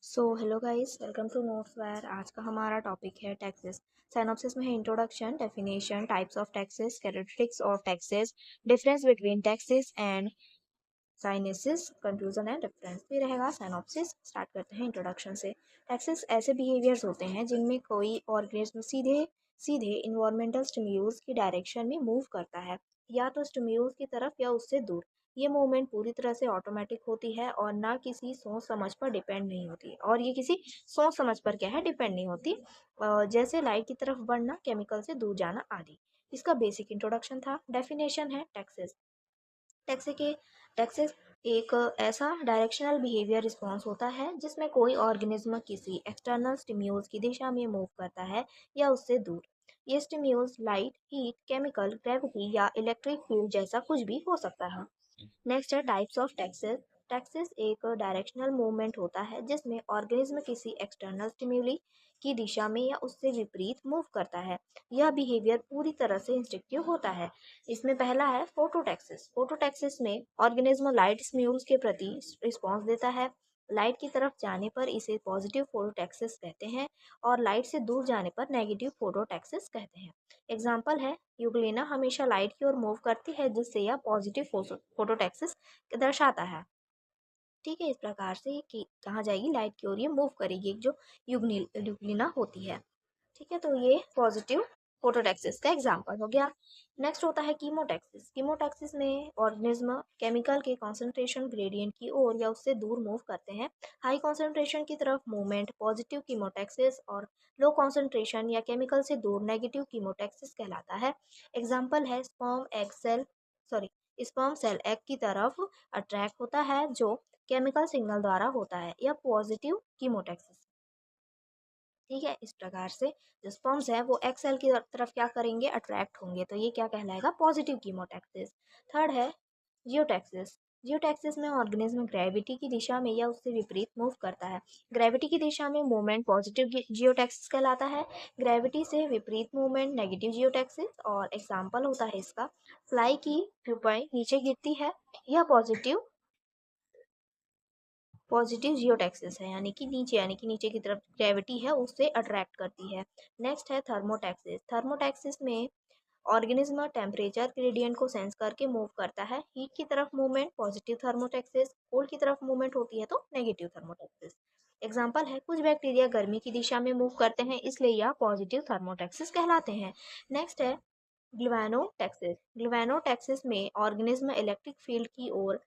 Hello guys, welcome to Notesware. आज का हमारा टॉपिक है टैक्सेस। साइनॉप्सिस में है introduction, definition, types of taxes, characteristics of taxes, difference between taxes and kinesis, conclusion and reference भी रहेगा। साइनॉप्सिस स्टार्ट करते हैं इंट्रोडक्शन से। टैक्सेस ऐसे बिहेवियर्स होते हैं जिनमें कोई ऑर्गेनिज्म सीधे सीधे इन्वायरमेंटल स्टिम्यूल्स की डायरेक्शन में मूव करता है, या तो स्टिम्यूल्स की तरफ या उससे दूर। ये मूवमेंट पूरी तरह से ऑटोमेटिक होती है और ना किसी सोच समझ पर डिपेंड नहीं होती, और ये किसी सोच समझ पर क्या है, डिपेंड नहीं होती। जैसे लाइट की तरफ बढ़ना, केमिकल से दूर जाना आदि। इसका बेसिक इंट्रोडक्शन था। डेफिनेशन है टैक्सेस। टैक्से के टैक्सेस एक ऐसा डायरेक्शनल बिहेवियर रिस्पॉन्स होता है जिसमें कोई ऑर्गेनिज्म किसी एक्सटर्नल स्टिम्यूल्स की दिशा में मूव करता है या उससे दूर। ये स्टिम्यूल्स लाइट, हीट, केमिकल, ग्रेविटी या इलेक्ट्रिक फील्ड जैसा कुछ भी हो सकता है। नेक्स्ट है टाइप्स ऑफ टैक्सेस। टैक्सेस एक डायरेक्शनल मूवमेंट होता है जिसमें ऑर्गेनिज्म किसी एक्सटर्नल स्टिम्यूली की दिशा में या उससे विपरीत मूव करता है। यह बिहेवियर पूरी तरह से इंस्टिंक्टिव होता है। इसमें पहला है फोटोटैक्सिस। फोटोटैक्सिस में ऑर्गेनिज्म लाइट स्टिम्यूल्स के प्रति रिस्पॉन्स देता है। लाइट की तरफ जाने पर इसे पॉजिटिव फोटोटैक्सिस कहते हैं और लाइट से दूर जाने पर नेगेटिव फोटोटैक्सिस कहते हैं। एग्जाम्पल है, यूग्लिना हमेशा लाइट की ओर मूव करती है जिससे यह पॉजिटिव फोटोटैक्सिस दर्शाता है। ठीक है, इस प्रकार से कि कहा जाएगी लाइट की ओर ये मूव करेगी, एक जो यूग्लिना होती है। ठीक है, तो ये पॉजिटिव फोटोटैक्सिस का एग्जाम्पल हो गया। नेक्स्ट होता है कीमोटैक्सिस। कीमोटैक्सिस में ऑर्गेनिज्म केमिकल के कॉन्सेंट्रेशन ग्रेडियंट की ओर या उससे दूर मूव करते हैं। हाई कॉन्सेंट्रेशन की तरफ मूवमेंट पॉजिटिव कीमोटैक्सिस और लो कॉन्सेंट्रेशन या केमिकल से दूर नेगेटिव कीमोटैक्सिस कहलाता है। एग्जाम्पल है, स्पर्म सेल एग की तरफ अट्रैक्ट होता है जो केमिकल सिग्नल द्वारा होता है, या पॉजिटिव कीमोटैक्सिस। ठीक है, इस प्रकार से जो स्पर्म्स है वो एक्स सेल की तरफ क्या करेंगे, अट्रैक्ट होंगे, तो ये क्या कहलाएगा, पॉजिटिव कीमोटैक्सिस। थर्ड है जियोटैक्सिस। जियोटैक्सिस में ऑर्गेनिज्म ग्रेविटी की दिशा में या उससे विपरीत मूव करता है। ग्रेविटी की दिशा में मूवमेंट पॉजिटिव जियोटैक्सिस कहलाता है। ग्रेविटी से विपरीत मूवमेंट नेगेटिव जियोटैक्सिस। और एग्जाम्पल होता है इसका, फ्लाई की प्यूपाई नीचे गिरती है, यह पॉजिटिव जियोटैक्सिस है, यानी कि नीचे की तरफ ग्रेविटी है उससे अट्रैक्ट करती है। नेक्स्ट है थर्मोटैक्सिस। थर्मोटैक्सिस में ऑर्गेनिज्म टेम्परेचर ग्रेडियंट को सेंस करके मूव करता है। हीट की तरफ मूवमेंट पॉजिटिव थर्मोटैक्सिस, कोल्ड की तरफ मूवमेंट होती है तो नेगेटिव थर्मोटैक्सिस। एग्जाम्पल है, कुछ बैक्टीरिया गर्मी की दिशा में मूव करते हैं इसलिए यह पॉजिटिव थर्मोटैक्सिस कहलाते हैं। नेक्स्ट है ग्लुवानोटैक्सिस। ग्लुवानोटैक्सिस में ऑर्गेनिज्म इलेक्ट्रिक फील्ड की ओर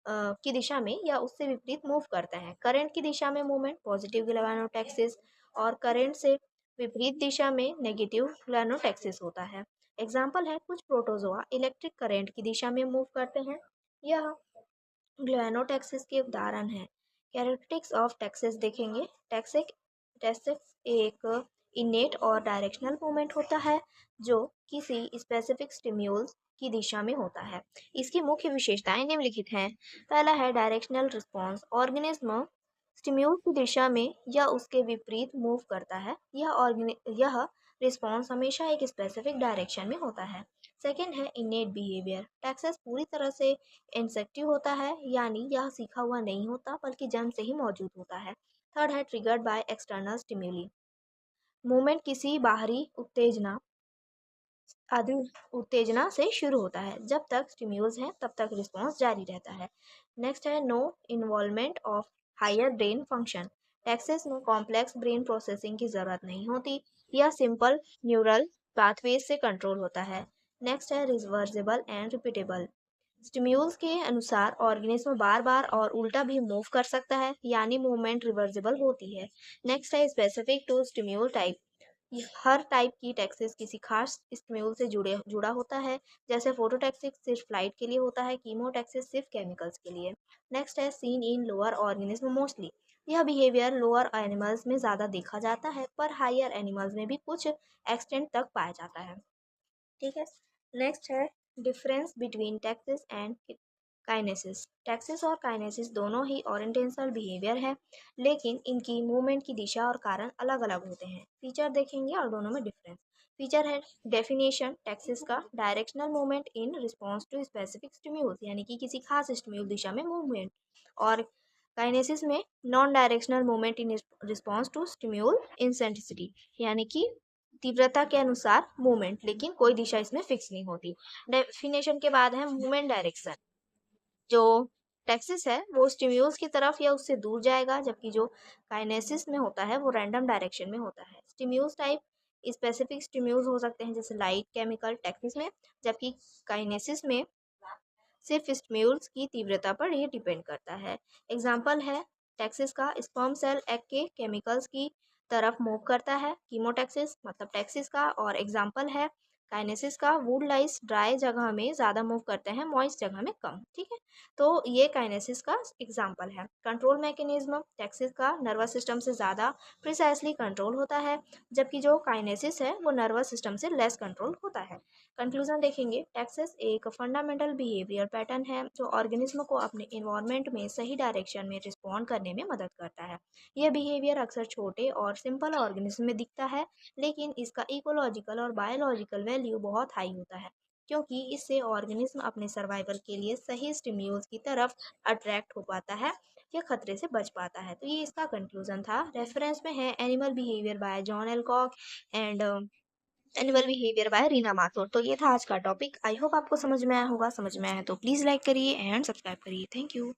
की दिशा में या उससे विपरीत मूव करता है। करंट की दिशा में मूवमेंट पॉजिटिव ग्लैनोटैक्सिस और करंट से विपरीत दिशा में नेगेटिव ग्लैनोटैक्सिस होता है। एग्जाम्पल है, कुछ प्रोटोजोआ इलेक्ट्रिक करंट की दिशा में मूव करते हैं, यह ग्लैनोटैक्सिस के उदाहरण है। कैरेक्टरिस्टिक्स ऑफ टैक्सेस देखेंगे। टैक्सिक टैक्सिस एक इनेट और डायरेक्शनल मूवमेंट होता है जो किसी स्पेसिफिक स्टिम्यूल्स की दिशा में होता है। इसकी मुख्य विशेषताएं निम्नलिखित हैं। पहला है डायरेक्शनल रिस्पॉन्स। ऑर्गेनिज्म स्टिम्यूल की दिशा में या उसके विपरीत मूव करता है। यह रिस्पॉन्स हमेशा एक स्पेसिफिक डायरेक्शन में होता है। सेकेंड है इनेट बिहेवियर। टैक्सेस पूरी तरह से इंसेक्टिव होता है, यानी यह सीखा हुआ नहीं होता बल्कि जन्म से ही मौजूद होता है। थर्ड है ट्रिगर्ड बाय एक्सटर्नल स्टिम्यूली। मूवमेंट किसी बाहरी आदि उत्तेजना से शुरू होता है। जब तक स्टिम्यूल्स है तब तक रिस्पॉन्स जारी रहता है। नेक्स्ट है no involvement of higher brain function. Tasks में कॉम्प्लेक्स ब्रेन प्रोसेसिंग की जरूरत नहीं होती, यह सिंपल न्यूरल पाथवेज से कंट्रोल होता है। नेक्स्ट है रिवर्सिबल एंड रिपीटेबल। स्टिम्यूल्स के अनुसार ऑर्गेनिज्म बार बार और उल्टा भी मूव कर सकता है, यानी मूवमेंट रिवर्सिबल होती है। नेक्स्ट है स्पेसिफिक टू स्टिम्यूल टाइप। हर टाइप की टैक्सेस किसी खास स्टिम्यूल से जुड़ा होता है। जैसे फोटोटैक्सिस सिर्फ लाइट के लिए होता है, कीमोटैक्सिस सिर्फ केमिकल्स के लिए। नेक्स्ट है seen in lower organism mostly. यह बिहेवियर लोअर एनिमल्स में ज़्यादा देखा जाता है पर हायर एनिमल्स में भी कुछ एक्सटेंट तक पाया जाता है। ठीक है, नेक्स्ट है difference between taxes and kinesis. Taxes और काइनेसिस दोनों ही ओरिएंटेशनल बिहेवियर है, लेकिन इनकी मूवमेंट की दिशा और कारण अलग अलग होते हैं। फीचर देखेंगे और दोनों में डिफरेंस। फीचर है डेफिनेशन। टैक्सेस का directional movement in response to specific stimulus, यानी कि किसी खास स्टिम्यूल दिशा में मूवमेंट। और काइनेसिस में non directional movement in response to stimulus intensity, यानी कि तीव्रता के अनुसार मूवमेंट, लेकिन कोई दिशा इसमें फिक्स नहीं होती। डेफिनेशन के बाद है मूवमेंट डायरेक्शन। जो टैक्सिस है वो स्टिम्यूल्स की तरफ या उससे दूर जाएगा, जबकि जो काइनेसिस में होता है वो रैंडम डायरेक्शन में होता है। स्टिम्यूल्स टाइप स्पेसिफिक स्टिम्यूल्स हो सकते हैं जैसे लाइट, केमिकल, टैक्सिस में, जबकि काइनेसिस में सिर्फ स्टिम्यूल्स की तीव्रता पर ये डिपेंड करता है। एग्जाम्पल है टैक्सिस का, स्पर्म सेल एग के केमिकल्स की तरफ मूव करता है, कीमोटैक्सिस मतलब टैक्सिस का। और एग्जाम्पल है काइनेसिस का, वुड लाइस ड्राई जगह में ज़्यादा मूव करते हैं, मॉइस्ट जगह में कम। ठीक है, तो ये काइनेसिस का एग्जाम्पल है। कंट्रोल मैकेनिज्म, टैक्सिस का नर्वस सिस्टम से ज़्यादा प्रिसाइसली कंट्रोल होता है, जबकि जो काइनेसिस है वो नर्वस सिस्टम से लेस कंट्रोल होता है। कंक्लूजन देखेंगे, टैक्सेस एक फंडामेंटल बिहेवियर पैटर्न है जो ऑर्गेनिज्म को अपने इन्वायरमेंट में सही डायरेक्शन में रिस्पॉन्ड करने में मदद करता है। यह बिहेवियर अक्सर छोटे और सिंपल ऑर्गेनिज्म में दिखता है, लेकिन इसका इकोलॉजिकल और बायोलॉजिकल वैल्यू बहुत हाई होता है, क्योंकि इससे ऑर्गेनिज्म अपने सर्वाइवल के लिए सही स्टिम्यूल्स की तरफ अट्रैक्ट हो पाता है या खतरे से बच पाता है। तो ये इसका कंक्लूजन था। रेफरेंस में है animal behaviour by John Alcock and animal behaviour by Reena Mathur. तो ये था आज का टॉपिक। आई होप आपको समझ में आया होगा। समझ में आया है तो प्लीज़ लाइक करिए एंड सब्सक्राइब करिए। Thank you.